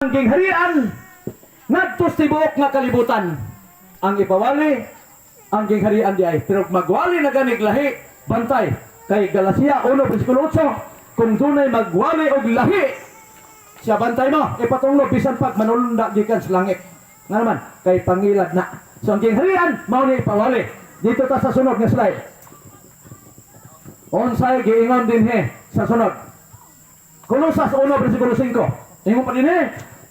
Ang gingharian ngadtos tibuok nga kalibutan. Ang ipawali ang gingharian di ay pero magwali na ganig lahi bantay kay Galacia 1:8 kung dunay magwali og lahi siya bantay mo ipatunglo bisan pag manulunda gikan sa langit. Nga naman kay pangilad na. So ang gingharian mao ni ipawali. Dito ta sa sunod nga slide. Unsay giingon dinhi sa sunod. Kolosas 1:5. Ingon pa dinhi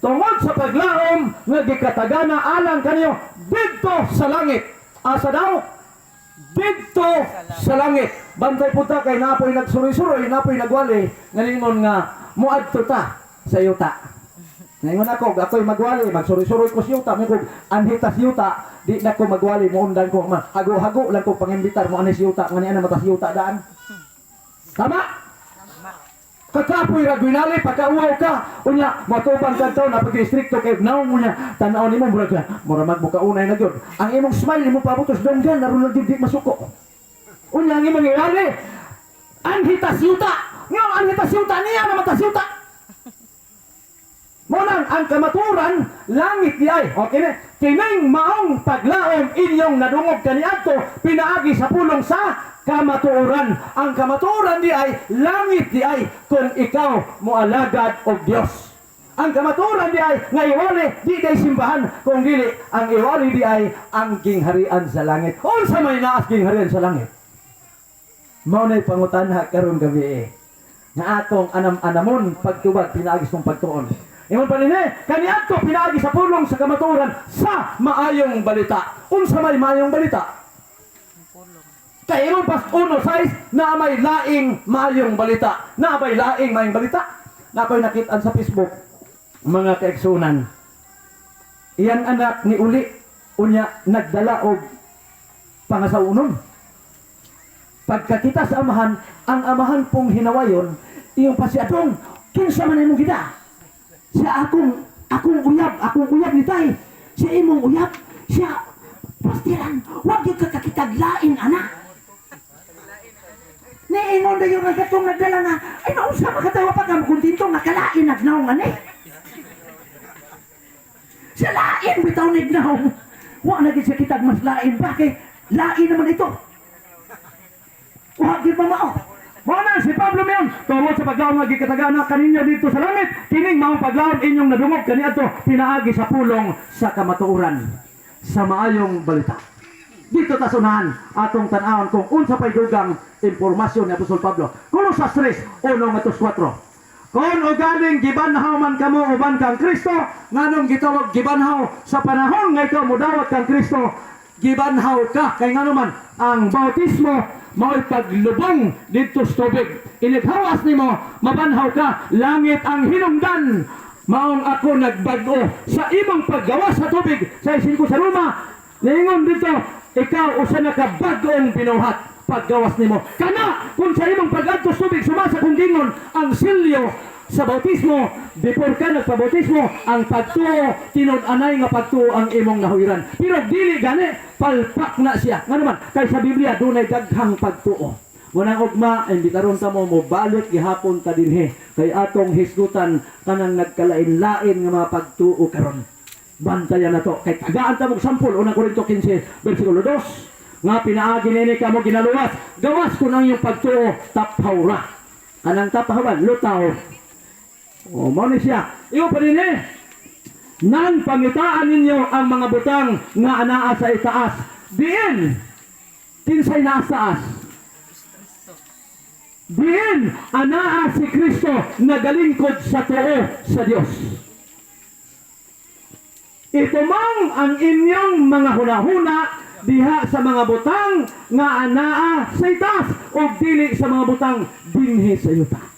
tungod sa paglaom nga gikatagana alang kaniyo didto sa langit. Asa daw? Didto sa langit. Bantay po ta kay napoy nagsuroy-suroy, napoy nagwali, ngalingon nga muadto ta sa yuta. Ngayon ako'y magwali, magsuroy-suroy ko sa yuta, may kong anhitas yuta, di na ko magwali, muundan ko, hago-hago lang ko pangimbitar mo anis yuta, nga niya na matas yuta daan. Tama? Kakapoy ragwinali pagkauwaw ka unya matubang kadto na pag-istrikto kay naong mo niya tanaw nimo murag mura magbuka unay na gyud ang imong smile imo pabutos donggan naron di masuko unya ang imong ngali anhitas yuta nga anhitas yuta niya na matas yuta mo nang ang kamaturan langit di ay okay na kining maong paglaom inyong nadungog kaniadto pinaagi sa pulong sa kamatuoran. Ang kamatuoran di ay langit di ay kung ikaw moalagad og Dios. Ang kamatuoran di ay nga iwali di day simbahan kung dili ang iwali di ay ang gingharian sa langit. Unsa may naas gingharian sa langit? Mao nay pangutanha karon gabi nga atong anam-anamon pagtubag pinaagi sa pagtuon. Ingon pa nini, kaniadto pinaagi sa pulong sa kamatuoran sa maayong balita. Unsa may maayong balita? Kaya iyon pas 1:6 na may laing maayong balita. Na may laing maayong balita. Na ako'y nakitaan sa Facebook. Mga kaigsunan. Iyang anak ni Uli. Unya nagdala og pangasaunon. Pagkakita sa amahan, ang amahan pong hinawayon, iyong pasiadong, kinsa man imong gida. Siya akong uyab ni tay. Siya imong uyab. Siya, pastiran, huwag yung kakakitaglain, anak. Niingon na yung nagatong nagdala nga, ay naunsa makatawa pa ka kundinto nga kalain nagnaong nga Sa lain bitaw nagnaong. Huwag naging siya kitag mas lain. Bakit? Lain naman ito. Huwag yung mamao. Mana si Pablo Mion, tungod sa paglaom nga gikatagana kaninyo dito sa langit, kining maong paglaom inyong nadungog kaniadto pinaagi sa pulong sa kamatuoran sa maayong balita. Dito tasunahan atong tan-awon kung unsa pay dugang impormasyon ni Apostol Pablo. Kolosas 3:1-4. Kung ugaling gibanhaw man kamo uban kang Kristo, nganong gitawag gibanhaw sa panahon nga ikaw modawat kang Kristo, gibanhaw ka kay ngano man ang bautismo mao'y paglubong dito sa tubig. Inighawas nimo mabanhaw ka, langit ang hinungdan. Maong ako nagbag-o sa imong paggawas sa tubig sa isin ko sa Roma. Ningon dito, ikaw usa na ka bag-ong binuhat paggawas nimo. Kana kung sa imong pag-adto sa tubig sumasa kung gingon ang silyo sa bautismo, before ka nagpabautismo, ang pagtuo, tinud-anay nga pagtuo ang imong nahuiran. Pero dili gani, palpak na siya. Nga naman, kay sa Biblia, dunay daghang pagtuo. Munang ugma, imbitaron ta mo balik gihapon ta dinhi. Kay atong hisgutan, kanang nagkalain-lain nga mga pagtuo karon. Bantayan na to. Kay tagaan ta mong sampul, unang Korinto 15, versikulo 2. Nga pinaagi nini ka mo ginaluwas. Gawas ko nang yung pagtuo, tapawra. Kanang tapawan, lutaw. O, mo ni siya. Iyo pa rin nang pangitaan ninyo ang mga butang nga anaa sa itaas. Diin, kinsay naasaas. Diin, anaa si Kristo na galingkod sa tuo sa Dios. Itumang ang inyong mga hunahuna diha sa mga butang nga anaa sa itaas o dili sa mga butang dinhi sa yuta.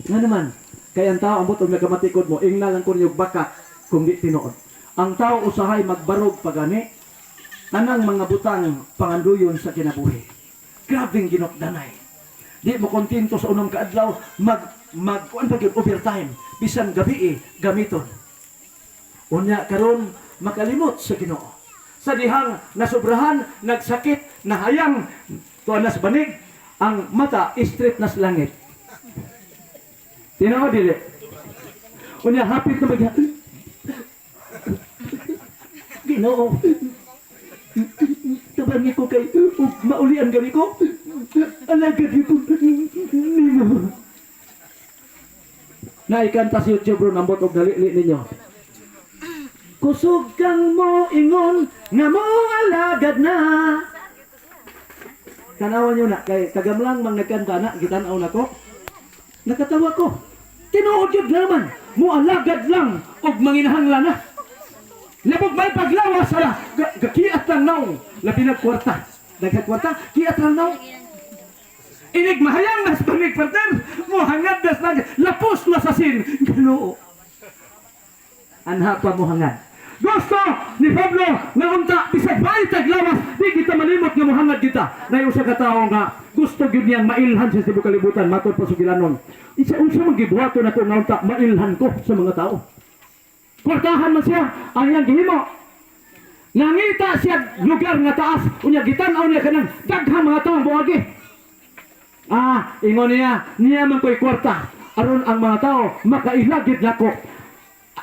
Nga naman, kaya ang tao ang butong nagkamatikod mo, ingna lang ko niyog baka kung di tinuod. Ang tao usahay magbarog pagani, tanang mga butang panganduyon sa kinabuhi. Grabing ginokdanay. Di mo kontento sa unang kaadlaw, overtime, bisan gabi gamiton. Unya karon makalimot sa Ginoo. Sa dihang nasubrahan, nagsakit, nahayang, tuan nas banig, ang mata, straight nas langit. Tinawa dili. Unya hapit na magha. Ginoo. Tabangi ko kay maulian gani ko. Alagad ko nimo. Naikanta sa YouTube bro, nambot og dalili ninyo. Kusog kang mo ingon nga mo alagad na. Tanawan nyo na, kay kagamlang mang nagkanta na, gitanaw na ko. Nakatawa ko. Tinuod yun naman, mo alagad lang og manginahanglan na. Labog may paglawas ala, kiat lang naw. Labi na kwarta. Nagkakwarta, kiat lang naw. Inig mahayang nas panig partner, mo hangad nas nag lapos na sa sin. Ginoo. Anha pa mo hangad. Gusto ni Pablo nga unta bisag bay taglawas di kita malimot nga mohangad kita. Nay usa ka tawo nga gusto gyud niyang mailhan sa tibuok kalibutan matod pasugilanon. Isa unsa man gibuhaton nato nga unta mailhan ko sa mga tao. Kwartahan man siya ang iyang gihimo. Nangita siya lugar nga taas unya gitan-aw niya kanang daghang mga tawo buagi. Ingon niya man ko'y kwarta aron ang mga tao makailagid nako.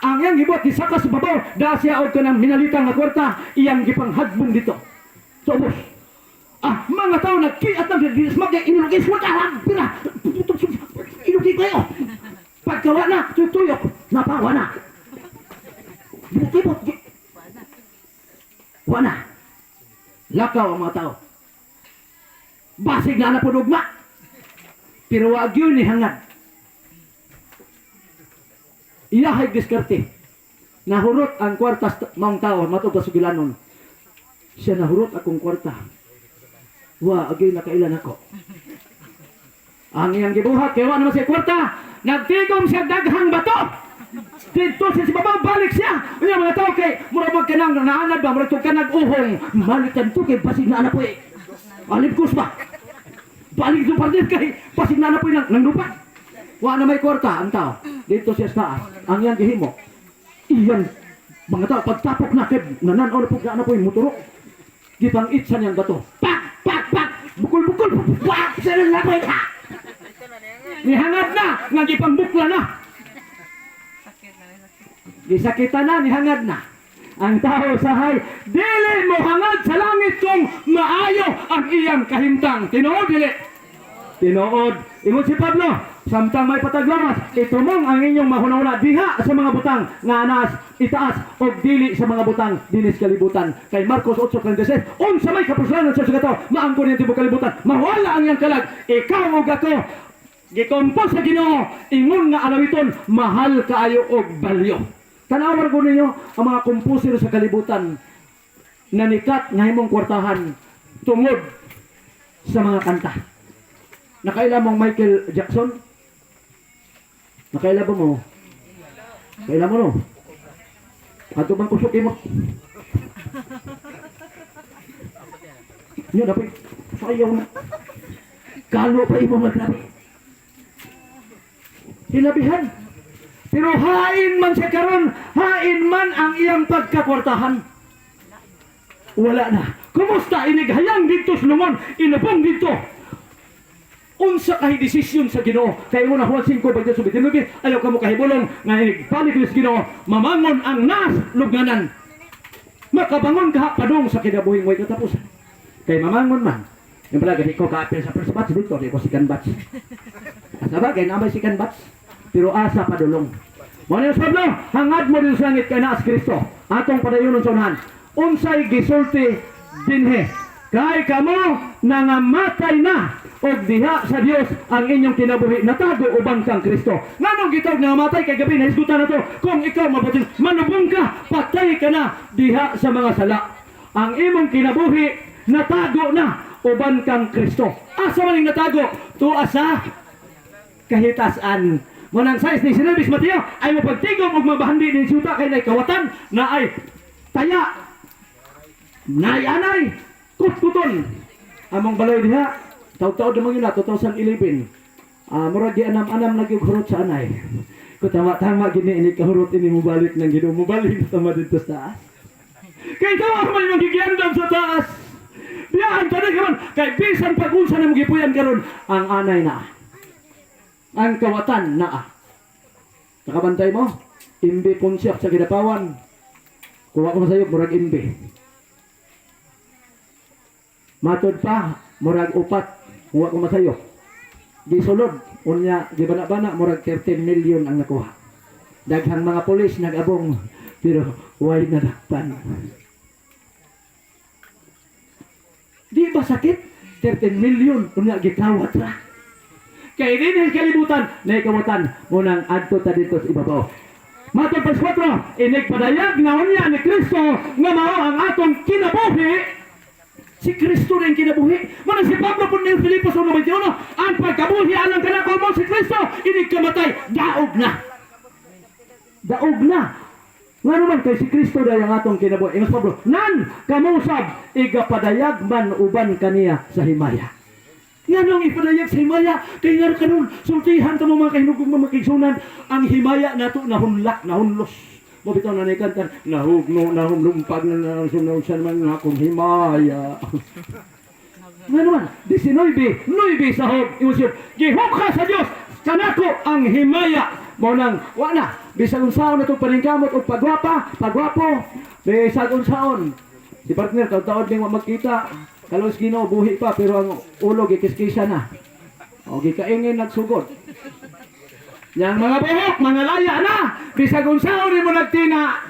Ang iyang gibot gisaka sa babaw dahil siya og kanang minalitang nga kwarta iyang gipanghagbong dito. So boss, mga tao nagkiat ng gismag kay inulugis mo ka pira. Inugi kayo. Pagkawa na, tuyok, napawa na. Gibot. Wana. Lakaw ang mga tao. Basig na po dugma. Pero wag yun ni hangad. Iyahay diskarte. Nahurot ang kwarta maong tao matod sa sugilanon. Siya nahurot akong kwarta. Agay nakailan ako. Ang iyang gibuhat kaya naman siya kwarta. Nagtigom siya daghang bato. Dito siya si babaw balik siya. Yung mga tao kay mura magkanang naanad ba mura ka nag-uhong. Balikan to kay basig na anak po eh. Alipkus ba? Balik ito partner kay basig na anak po nang lupa. Wa na may kwarta ang tao. Dito siya sa taas. Ang iyang gihimo. Iyan. Mga tao, pagtapok na kay nananaw na po ka na po yung muturo. Gipangit sa niyang bato. Pak! Bukul! Pak! Sarang lapay ka! Nihangad na! Nga gipangbukla na! Gisakita na, nihangad na. Ang tao sahay, dili mo hangad sa langit kung maayo ang iyang kahimtang. Tinuod, dili? Tinuod. Ingon si Pablo, samtang may pataglamas, itumong ang inyong mahuna-una diha sa mga butang nga anas, itaas, o dili sa mga butang dinis kalibutan. Kay Marcos 8:36, unsa may kapuslanan sa sugato, maangkon yung tibuok kalibutan, mawala ang iyang kalag, ikaw o ako, gikompos sa Ginoo, ingon nga alawiton, mahal kaayo og balyo. Tanawar ko ninyo ang mga komposer sa kalibutan na nikat nga himong kwartahan tungod sa mga kanta. Nakaila mong Michael Jackson? Nakaila ba mo? Kaila mo no? Ato bang kusok mo? Nyo dapat sayaw na. Kalo pa imo maglabi. Hinabihan. Pero hain man siya karon, hain man ang iyang pagkakwartahan. Wala na. Kumusta inighayang dito slumon, inabong dito. Unsa kay desisyon sa Ginoo kay una Juan 5:29 ayaw kamo kahibulong nga igpalig sa Ginoo mamangon ang nas lugnanan makabangon ka padung sa kinabuhing way katapusan kay mamangon man yung pala gani ko kaapil sa first batch dito di ko second batch asa ba kay namay second batch pero asa padulong mo ni Pablo hangad mo din sa langit kay naas Kristo atong padayon sa unahan unsay gisulti dinhi kay kamo nangamatay na og diha sa Dios ang inyong kinabuhi natago ubang kang Kristo. Nganong gitawag nga matay kay gabi nahisgutan nato kung ikaw mabuting manubong ka patay ka na diha sa mga sala. Ang imong kinabuhi natago na uban kang Kristo. Asa man ning natago? Tuwa sa kahitasan. Munang size ni sinabis Mateo ay mapagtigom og mabahandi ni suta kay nay kawatan na ay taya. Nay anay kutkuton among balay diha. Taw-taw naman yun na, 2011. Murag anam-anam nag-hurot sa anay. Kung tama-tama gini, ini kahurot ini mubalik ng Ginoo. Mubalik na tama dito sa taas. Kaya tawa may magigiyandam sa taas. Biyaan ka na kaman. Kaya bisan pag-unsa na magipuyan karon ang anay na. Ang kawatan na. Nakabantay mo? Imbe Ponsiak sa Kidapawan. Kuha ko masayop, murag imbe. Matod pa, murag upat. Kuha ko masayop. Gisulod, unya, gibana-bana, murag 13 million ang nakuha. Daghang mga polis nag-abong, pero huwag nadakpan. Di ba sakit? 13 million, unya gitawat ra. Kaya din kalibutan, na ikawatan, munang adto ta dito sa ibabaw. Matod pas 4, inigpadayag na unya ni Kristo nga mao ang atong kinabuhi. Si Kristo rin kinabuhi. Mana si Pablo po ni Filipos 1:21, ang pagkabuhi alang kanako mo si Kristo, inig kamatay, daog na. Daog na. Nga naman kay si Kristo dahil ang atong kinabuhi. Ingas Pablo, nan kamusab, igapadayag man uban kaniya sa himaya. Yan ang ipadayag sa himaya. Kaya nga kanon, sultihan ka mo mga kahinugong mga kigsunan, ang himaya nato nahunlak, nahunlos. Mabitaw na naikantan, nahugno, nahumlumpag na sunod-sunod man akong himaya. Nga naman, 19, 9 sa hog, imusyon, gihog ka sa Diyos, kanako ang himaya. Maunang, wala, bisag unsaon na itong paningkamot o pagwapo, bisag unsaon. Si partner, taon-taon din magkita, kalos Ginoo buhi pa, pero ang ulo, gikiskisa na. O, gikaingin nagsugod. Yang mga buhok, mga laya na, bisag unsaon rin mo nagtina,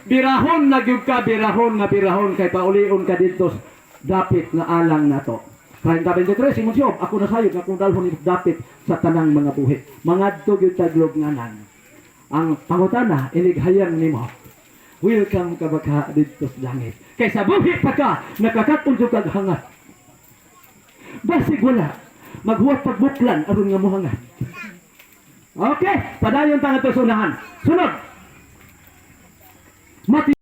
birahon na gyud ka, birahon kay paulion ka dito, dapit na alang na to. 23, Simon Job, ako nasayod na kung dalhon ni dapit sa tanang mga buhi. Mga gyud taglog nganan. Ang pangutana, inighayang nimo. Welcome ka baka dito sa langit. Kaysa buhi pa ka, nakakatong kag hangat. Basig wala, maghuwat pagbuklan aron nga mo hangat. Okay, padayon ta nga to sunahan. Sunod. Mati